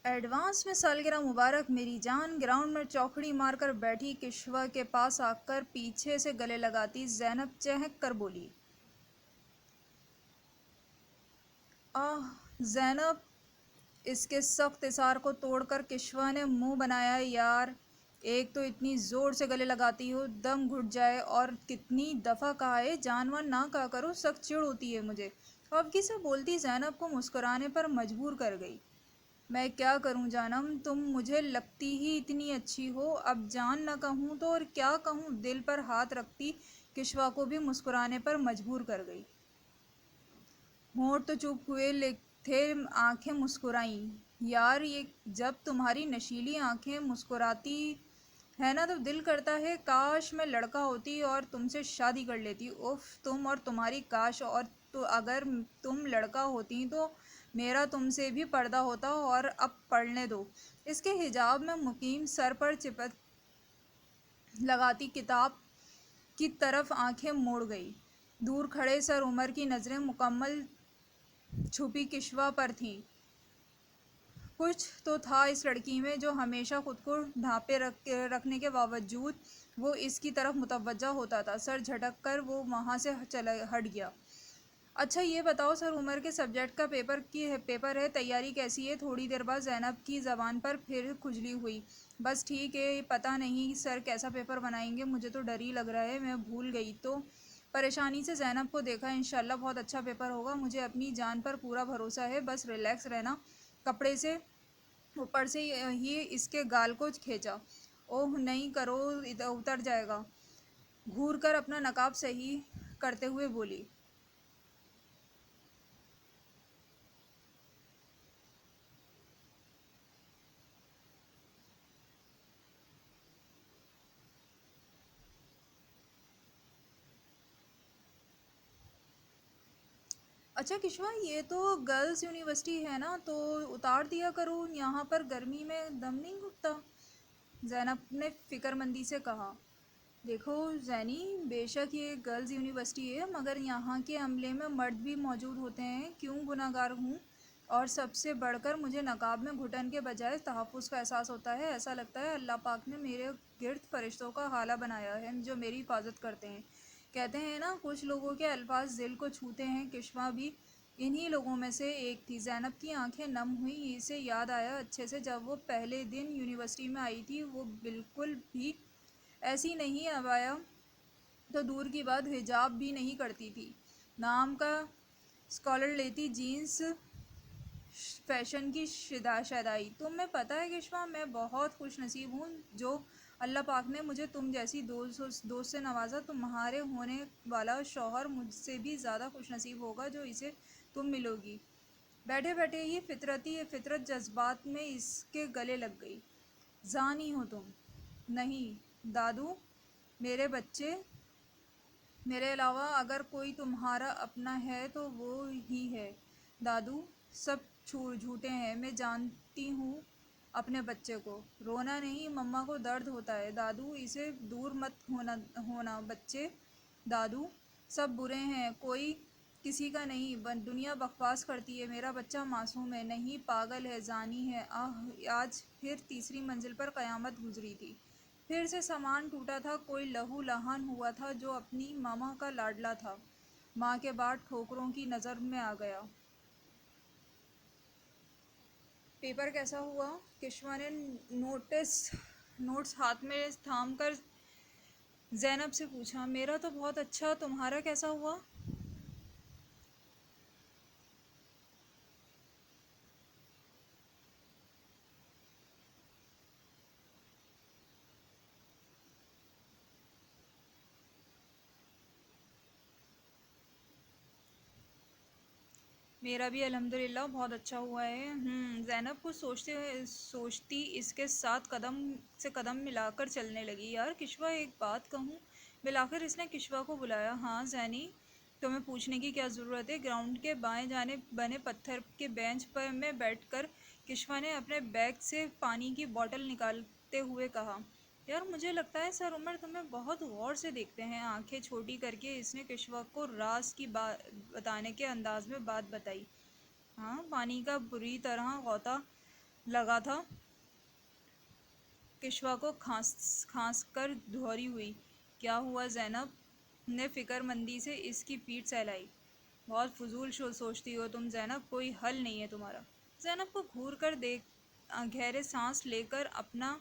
Advance میں سالگرہ مبارک میری جان۔ گراؤنڈ میں چوکڑی مار کر بیٹھی کشوا کے پاس آ کر پیچھے سے گلے لگاتی زینب چہک کر بولی، آہ زینب! اس کے سخت اصرار کو توڑ کر کشوا نے منہ بنایا، یار ایک تو اتنی زور سے گلے لگاتی ہو دم گھٹ جائے، اور کتنی دفعہ کہا ہے جان وان نہ کہا کرو، سخت چڑ ہوتی ہے مجھے۔ خفگی سے بولتی زینب کو مسکرانے پر مجبور کر گئی۔ میں کیا کروں جانم، تم مجھے لگتی ہی اتنی اچھی ہو، اب جان نہ کہوں تو اور کیا کہوں، دل پر ہاتھ رکھتی کشوا کو بھی مسکرانے پر مجبور کر گئی۔ ہونٹ تو چپ ہوئے تھے، آنکھیں مسکرائیں۔ یار یہ جب تمہاری نشیلی آنکھیں مسکراتی ہے نا تو دل کرتا ہے کاش میں لڑکا ہوتی اور تم سے شادی کر لیتی۔ اف تم اور تمہاری کاش، اور تو اگر تم لڑکا ہوتی تو میرا تم سے بھی پردہ ہوتا، اور اب پڑھنے دو۔ اس کے حجاب میں مقیم سر پر چپت لگاتی کتاب کی طرف آنکھیں موڑ گئی۔ دور کھڑے سر عمر کی نظریں مکمل چھپی کشوا پر تھیں۔ کچھ تو تھا اس لڑکی میں جو ہمیشہ خود کو ڈھانپے رکھنے کے باوجود وہ اس کی طرف متوجہ ہوتا تھا۔ سر جھٹک کر وہ وہاں سے ہٹ گیا۔ اچھا یہ بتاؤ، سر عمر کے سبجیکٹ کا پیپر ہے، تیاری کیسی ہے؟ تھوڑی دیر بعد زینب کی زبان پر پھر کھجلی ہوئی۔ بس ٹھیک ہے، پتہ نہیں سر کیسا پیپر بنائیں گے، مجھے تو ڈر ہی لگ رہا ہے میں بھول گئی تو۔ پریشانی سے زینب کو دیکھا، انشاءاللہ بہت اچھا پیپر ہوگا، مجھے اپنی جان پر پورا بھروسہ ہے، بس ریلیکس رہنا۔ کپڑے سے اوپر سے ہی اس کے گال کو کھینچا۔ اوہ نہیں کرو، اتر جائے گا۔ گھور کر اپنا نقاب صحیح کرتے ہوئے بولی۔ اچھا کشوا، یہ تو گرلز یونیورسٹی ہے نا، تو اتار دیا کرو، یہاں پر گرمی میں دم نہیں گھٹتا؟ زینب نے فکر مندی سے کہا۔ دیکھو زینی، بے شک یہ گرلز یونیورسٹی ہے، مگر یہاں کے عملے میں مرد بھی موجود ہوتے ہیں، کیوں گناہ گار ہوں؟ اور سب سے بڑھ کر مجھے نقاب میں گھٹن کے بجائے تحفظ کا احساس ہوتا ہے، ایسا لگتا ہے اللہ پاک نے میرے گرد فرشتوں کا حالہ بنایا ہے جو میری حفاظت کرتے ہیں۔ کہتے ہیں نا کچھ لوگوں کے الفاظ دل کو چھوتے ہیں، کشوا بھی انہی لوگوں میں سے ایک تھی۔ زینب کی آنکھیں نم ہوئیں، اسے یاد آیا اچھے سے جب وہ پہلے دن یونیورسٹی میں آئی تھی، وہ بالکل بھی ایسی نہیں، عبایا تو دور کی بات حجاب بھی نہیں کرتی تھی، نام کا اسکالر لیتی، جینس فیشن کی شیدائی۔ تمہیں پتہ ہے کشوا، میں بہت خوش نصیب ہوں جو اللہ پاک نے مجھے تم جیسی دوست سے نوازا۔ تمہارے ہونے والا شوہر مجھ سے بھی زیادہ خوش نصیب ہوگا جو اسے تم ملو گی۔ بیٹھے بیٹھے ہی فطرت جذبات میں اس کے گلے لگ گئی۔ زانی ہو تم؟ نہیں دادو، میرے بچے، میرے علاوہ اگر کوئی تمہارا اپنا ہے تو وہ ہی ہے۔ دادو سب جھوٹے ہیں، میں جانتی ہوں اپنے بچے کو۔ رونا نہیں، مما کو درد ہوتا ہے دادو، اسے دور مت ہونا بچے۔ دادو سب برے ہیں، کوئی کسی کا نہیں، دنیا بکواس کرتی ہے، میرا بچہ معصوم ہے، نہیں پاگل ہے، زانی ہے۔ آج پھر تیسری منزل پر قیامت گزری تھی، پھر سے سامان ٹوٹا تھا، کوئی لہو لہان ہوا تھا جو اپنی ماما کا لاڈلا تھا، ماں کے بعد ٹھوکروں کی نظر میں آ گیا۔ پیپر کیسا ہوا؟ کشوا نے نوٹس ہاتھ میں تھام کر زینب سے پوچھا۔ میرا تو بہت اچھا، تمہارا کیسا ہوا؟ میرا بھی الحمدللہ بہت اچھا ہوا ہے۔ زینب کچھ سوچتی اس کے ساتھ قدم سے قدم ملا کر چلنے لگی۔ یار کشوا، ایک بات کہوں؟ بالآخر اس نے کشوا کو بلایا۔ ہاں زینی، تمہیں پوچھنے کی کیا ضرورت ہے؟ گراؤنڈ کے بائیں جانب بنے پتھر کے بینچ میں بیٹھ کر کشوا نے اپنے بیگ سے پانی کی بوتل نکالتے ہوئے کہا۔ یار مجھے لگتا ہے سر عمر تمہیں بہت غور سے دیکھتے ہیں۔ آنکھیں چھوٹی کر کے اس نے کشوا کو راز کی بتانے کے انداز میں بات بتائی۔ ہاں، پانی کا بری طرح غوطہ لگا تھا، کشوا کو کھانس کھانس کر دھوری ہوئی۔ کیا ہوا؟ زینب نے فکر مندی سے اس کی پیٹھ سہلائی۔ بہت فضول سوچتی ہو تم زینب، کوئی حل نہیں ہے تمہارا۔ زینب کو گھور کر دیکھ گہرے سانس لے کر اپنا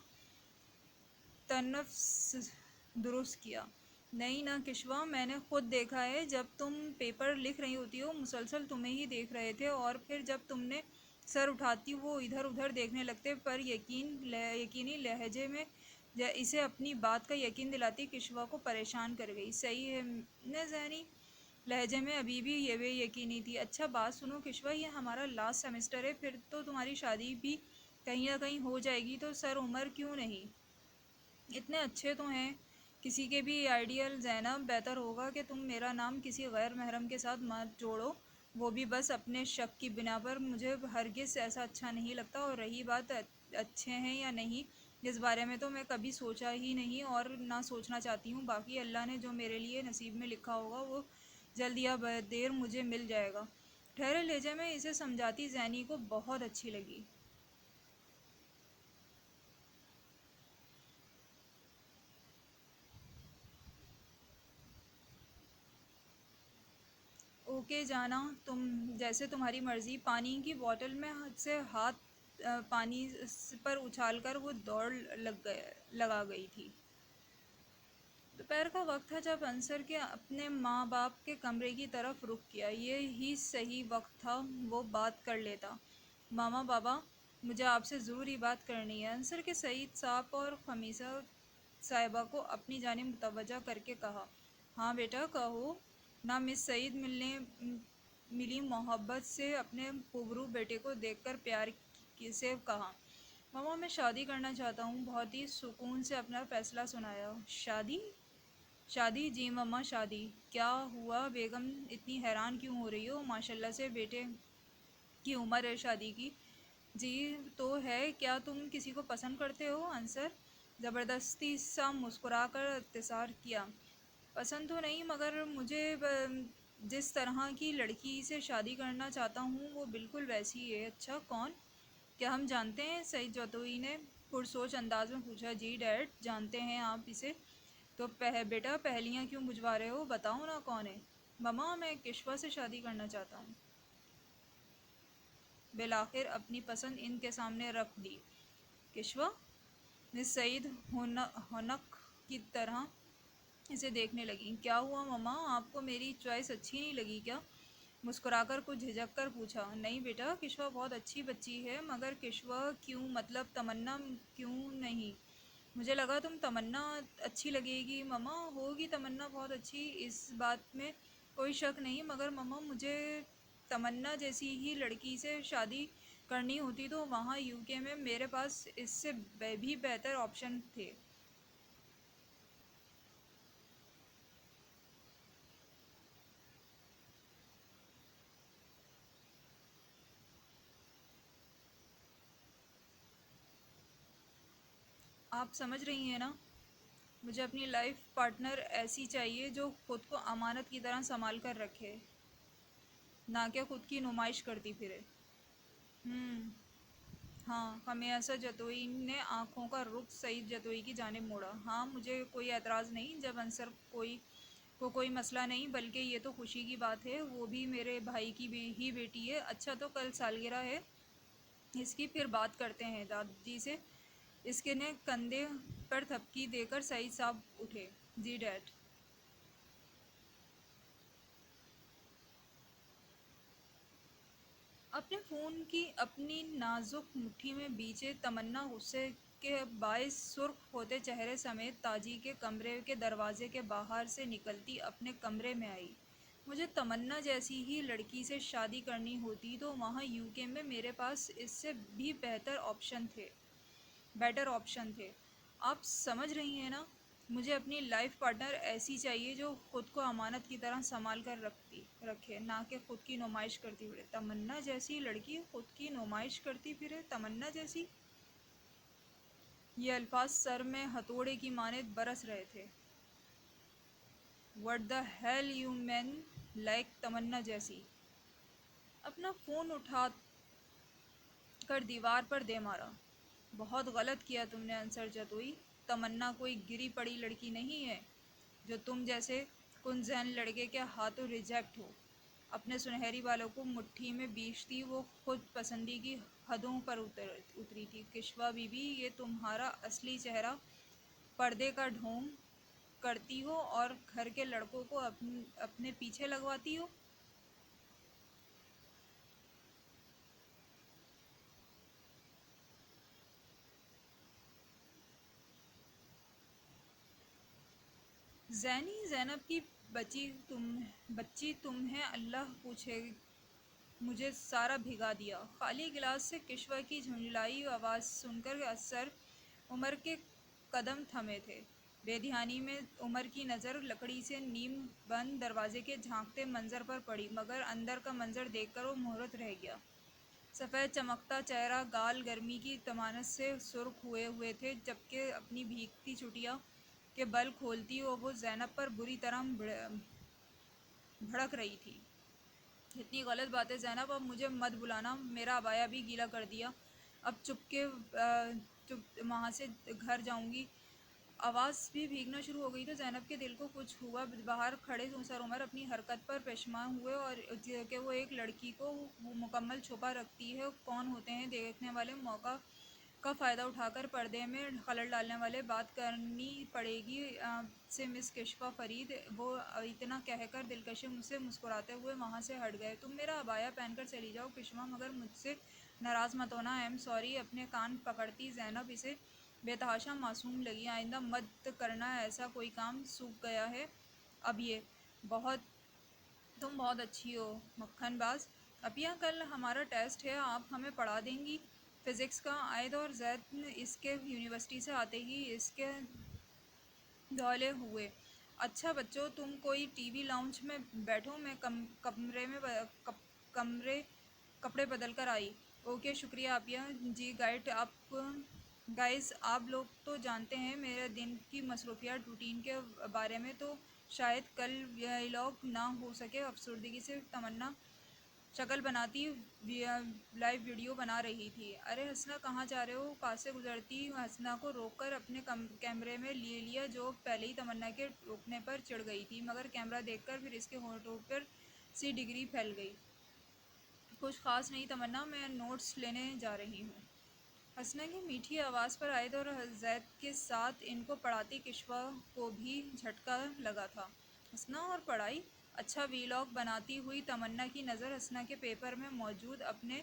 تنفس درست کیا۔ نہیں نا کشوا، میں نے خود دیکھا ہے، جب تم پیپر لکھ رہی ہوتی ہو مسلسل تمہیں ہی دیکھ رہے تھے، اور پھر جب تم نے سر اٹھاتی وہ ادھر ادھر دیکھنے لگتے، پر یقینی لہجے میں اسے اپنی بات کا یقین دلاتی کشوا کو پریشان کر گئی۔ صحیح ہے نے ذہنی لہجے میں ابھی بھی یہ بے یقینی تھی۔ اچھا بات سنو کشوا، یہ ہمارا لاسٹ سیمسٹر ہے، پھر تو تمہاری شادی بھی کہیں نہ کہیں ہو جائے گی، تو سر عمر کیوں نہیں؟ اتنے اچھے تو ہیں کسی کے بھی آئیڈیل۔ زینب بہتر ہوگا کہ تم میرا نام کسی غیر محرم کے ساتھ مت جوڑو، وہ بھی بس اپنے شک کی بنا پر۔ مجھے ہرگز ایسا اچھا نہیں لگتا، اور رہی بات اچھے ہیں یا نہیں، اس بارے میں تو میں کبھی سوچا ہی نہیں اور نہ سوچنا چاہتی ہوں۔ باقی اللہ نے جو میرے لیے نصیب میں لکھا ہوگا وہ جلد یا دیر مجھے مل جائے گا۔ ٹھہرے لہجے میں اسے سمجھاتی زینی کو بہت اچھی لگی۔ اوکے جانا، تم جیسے تمہاری مرضی۔ پانی کی بوتل میں سے ہاتھ پانی پر اچھال کر وہ دوڑ لگا گئی تھی۔ دوپہر کا وقت تھا جب انصر کے اپنے ماں باپ کے کمرے کی طرف رخ کیا۔ یہ ہی صحیح وقت تھا، وہ بات کر لیتا۔ ماما بابا، مجھے آپ سے ضروری بات کرنی ہے، انصر کے سعید صاحب اور خمیسہ صاحبہ کو اپنی جانب متوجہ کر کے کہا۔ ہاں بیٹا کہو نا۔ مس سعید ملی محبت سے اپنے پبرو بیٹے کو دیکھ کر پیار سے کہا۔ ماما میں شادی کرنا چاہتا ہوں، بہت ہی سکون سے اپنا فیصلہ سنایا۔ شادی؟ شادی جی مما شادی۔ کیا ہوا بیگم، اتنی حیران کیوں ہو رہی ہو؟ ماشاءاللہ سے بیٹے کی عمر ہے شادی کی۔ جی تو ہے، کیا تم کسی کو پسند کرتے ہو؟ انصر زبردستی سا مسکرا کر اختصار کیا۔ پسند تو نہیں، مگر مجھے جس طرح کی لڑکی سے شادی کرنا چاہتا ہوں وہ بالکل ویسی ہے۔ اچھا کون؟ کیا ہم جانتے ہیں؟ سعید جوتوئی نے پرسوچ انداز میں پوچھا۔ جی ڈیڈ جانتے ہیں آپ اسے؟ تو بیٹا پہلیاں کیوں بجھوا رہے ہو، بتاؤ نا کون ہے؟ مما میں کشوا سے شادی کرنا چاہتا ہوں۔ بالآخر اپنی پسند ان کے سامنے رکھ دی۔ کشوا؟ مس سعید ہونک کی طرح اسے دیکھنے لگیں۔ کیا ہوا مما، آپ کو میری چوائس اچھی نہیں لگی کیا؟ مسکرا کر کچھ جھجک کر پوچھا۔ نہیں بیٹا، کشوا بہت اچھی بچی ہے، مگر کشوا کیوں، مطلب تمنا کیوں نہیں؟ مجھے لگا تم تمنا اچھی لگے گی۔ مما ہوگی تمنا بہت اچھی، اس بات میں کوئی شک نہیں، مگر مما مجھے تمنا جیسی ہی لڑکی سے شادی کرنی ہوتی تو وہاں یو کے میں میرے پاس اس سے بھی بہتر آپشن تھے۔ آپ سمجھ رہی ہیں نا، مجھے اپنی لائف پارٹنر ایسی چاہیے جو خود کو امانت کی طرح سنبھال کر رکھے، نہ کہ خود کی نمائش کرتی پھرے۔ ہاں، خمیسہ جتوئی نے آنکھوں کا رخ سعید جتوئی کی جانب موڑا۔ ہاں مجھے کوئی اعتراض نہیں، جب انصر کو کوئی مسئلہ نہیں، بلکہ یہ تو خوشی کی بات ہے، وہ بھی میرے بھائی کی ہی بیٹی ہے۔ اچھا تو کل سالگرہ ہے اس کی، پھر بات کرتے ہیں دادی جی سے۔ اس کے نے کندھے پر تھپکی دے کر سعید صاحب اٹھے۔ جی ڈیڈ۔ اپنے فون کی اپنی نازک مٹھی میں بیچے تمنا غصے کے باعث سرخ ہوتے چہرے سمیت تاجی کے کمرے کے دروازے کے باہر سے نکلتی اپنے کمرے میں آئی۔ مجھے تمنا جیسی ہی لڑکی سے شادی کرنی ہوتی تو وہاں یو کے میں میرے پاس اس سے بھی بیٹر آپشن تھے۔ آپ سمجھ رہی ہیں نا، مجھے اپنی لائف پارٹنر ایسی چاہیے جو خود کو امانت کی طرح سنبھال کر رکھے، نہ کہ خود کی نمائش کرتی پھرے۔ تمنا جیسی لڑکی خود کی نمائش کرتی پھرے، تمنا جیسی؟ یہ الفاظ سر میں ہتھوڑے کی مانند برس رہے تھے۔ What the hell you mean, like تمنا جیسی؟ اپنا فون کر دیوار پر دے مارا۔ بہت غلط کیا تم نے انصر جتوئی، تمنا کوئی گری پڑی لڑکی نہیں ہے جو تم جیسے کن ذہن لڑکے کے ہاتھوں ریجیکٹ ہو۔ اپنے سنہری بالوں کو مٹھی میں بیچتی وہ خود پسندی کی حدوں پر اتری تھی۔ کشوا بی بی، یہ تمہارا اصلی چہرہ پردے کا ڈھونگ کرتی ہو اور گھر کے لڑکوں کو اپنے پیچھے لگواتی ہو؟ زینی زینب کی بچی تمہیں اللہ پوچھے مجھے سارا بھگا دیا۔ خالی گلاس سے کشوا کی جھنجھلائی آواز سن کر اثر عمر کے قدم تھمے تھے۔ بے دھیانی میں عمر کی نظر لکڑی سے نیم بند دروازے کے جھانکتے منظر پر پڑی، مگر اندر کا منظر دیکھ کر وہ محرت رہ گیا۔ سفید چمکتا چہرہ، گال گرمی کی تمانت سے سرخ ہوئے ہوئے تھے، جبکہ اپنی بھیگتی چٹیا کے بل کھولتی وہ زینب پر بری طرح بھڑک رہی تھی۔ اتنی غلط باتیں زینب، اب مجھے مت بلانا، میرا عبایا بھی گیلا کر دیا، اب چپ وہاں سے گھر جاؤں گی۔ آواز بھی بھیگنا شروع ہو گئی تو زینب کے دل کو کچھ ہوا۔ باہر کھڑے انصر عمر اپنی حرکت پر پشیمان ہوئے اور کہ وہ ایک لڑکی کو مکمل چھپا رکھتی ہے کون ہوتے ہیں دیکھنے والے۔ موقع کا فائدہ اٹھا کر پردے میں خلل ڈالنے والے بات کرنی پڑے گی آپ سے مس کشوا فرید، وہ اتنا کہہ کر دلکش سے مسکراتے ہوئے وہاں سے ہٹ گئے۔ تم میرا عبایا پہن کر چلی جاؤ کشوا، مگر مجھ سے ناراض مت ہونا۔ I am sorry. اپنے کان پکڑتی زینب اسے بے تحاشا معصوم لگی۔ آئندہ مت کرنا ایسا کوئی کام، سوکھ گیا ہے اب یہ۔ تم بہت اچھی ہو مکھن باز۔ اپیا کل ہمارا ٹیسٹ ہے، آپ ہمیں پڑھا دیں گی فزکس کا۔ عائد اور زید اس کے یونیورسٹی سے آتے ہی اس کے دھولے ہوئے۔ اچھا بچوں، تم کوئی ٹی وی لاؤنج میں بیٹھو، میں کپڑے بدل کر آئی۔ اوکے، شکریہ اپیا جی۔ گائز، آپ لوگ تو جانتے ہیں میرے دن کی مصروفیات، روٹین کے بارے میں، تو شاید کل ویلاگ نہ ہو سکے۔ افسردگی سے تمنا شکل بناتی لائیو ویڈیو بنا رہی تھی۔ ارے حسنا، کہاں جا رہے ہو؟ پاس سے گزرتی حسنا کو روک کر اپنے کیمرے میں لے لیا، جو پہلے ہی تمنا کے روکنے پر چڑھ گئی تھی، مگر کیمرہ دیکھ کر پھر اس کے ہونٹوں پر سی ڈگری پھیل گئی۔ کچھ خاص نہیں تمنا، میں نوٹس لینے جا رہی ہوں۔ حسنا کی میٹھی آواز پر عائد اور زید کے ساتھ ان کو پڑھاتی کشوا کو بھی جھٹکا لگا تھا۔ حسنا اور پڑھائی؟ اچھا، ویلاگ بناتی ہوئی تمنا کی نظر حسنا کے پیپر میں موجود اپنے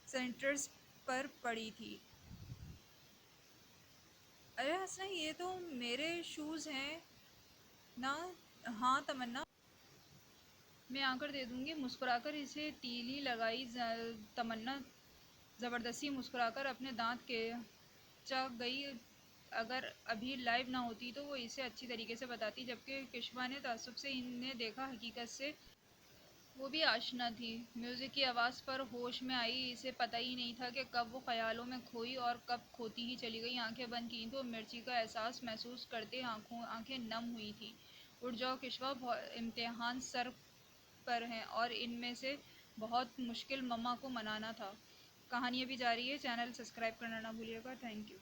سینٹنسز پر پڑی تھی۔ ارے حسنا، یہ تو میرے شوز ہیں نا؟ ہاں تمنا، میں آ کر دے دوں گی۔ مسکرا کر اسے تیلی لگائی تمنا زبردستی مسکرا کر اپنے دانت کھچا گئی۔ اگر ابھی لائیو نہ ہوتی تو وہ اسے اچھی طریقے سے بتاتی، جبکہ کشوا نے تعصب سے انہیں دیکھا، حقیقت سے وہ بھی آشنا تھی۔ میوزک کی آواز پر ہوش میں آئی، اسے پتہ ہی نہیں تھا کہ کب وہ خیالوں میں کھوئی اور کب کھوتی ہی چلی گئی۔ آنکھیں بند کیں تو مرچی کا احساس محسوس کرتے آنکھیں نم ہوئی تھیں۔ اٹھ جاؤ کشوا، امتحان سر پر ہیں اور ان میں سے بہت مشکل مما کو منانا تھا۔ کہانی ابھی جاری ہے، چینل سبسکرائب کرنا نہ بھولیے گا۔ Thank you.